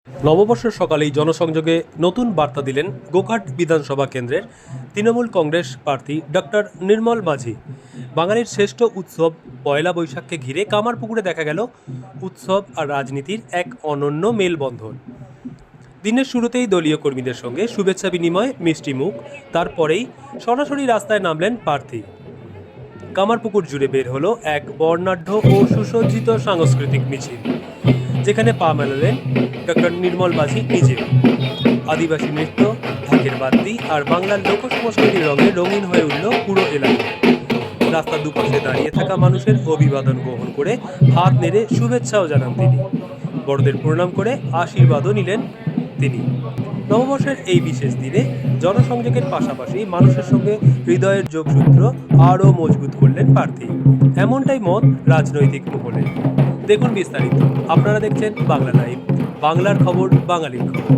নববর্ষের সকালেই জনসংযোগে নতুন বার্তা দিলেন গোঘাট বিধানসভা কেন্দ্রের তৃণমূল কংগ্রেস প্রার্থী ডক্টর নির্মল মাঝি। বাঙালির শ্রেষ্ঠ উৎসব পয়লা বৈশাখকে ঘিরে কামারপুকুরে দেখা গেল উৎসব আর রাজনীতির এক অনন্য মেলবন্ধন। দিনের শুরুতেই দলীয় কর্মীদের সঙ্গে শুভেচ্ছা বিনিময়, মিষ্টি মুখ, তারপরেই সরাসরি রাস্তায় নামলেন প্রার্থী। কামারপুকুর জুড়ে বের হলো এক বর্ণাঢ্য ও সুসজ্জিত সাংস্কৃতিক মিছিল, যেখানে পা মেলালেন ডক্টর নির্মল মাঝি নিজেও। আদিবাসী নৃত্য, ঢাকের বাদ্যি আর বাংলার লোক সংস্কৃতির রঙে রঙিন হয়ে উঠল পুরো এলাকা। রাস্তার দুপাশে দাঁড়িয়ে থাকা মানুষের অভিবাদন গ্রহণ করে হাত নেড়ে শুভেচ্ছাও জানান তিনি। বড়দের প্রণাম করে আশীর্বাদও নিলেন তিনি। নববর্ষের এই বিশেষ দিনে জনসংযোগের পাশাপাশি মানুষের সঙ্গে হৃদয়ের যোগসূত্র আরও মজবুত করলেন প্রার্থী, এমনটাই মত রাজনৈতিক মহলে। দেখুন বিস্তারিত। আপনারা দেখছেন বাংলা লাইভ, বাংলার খবর, বাঙালির খবর।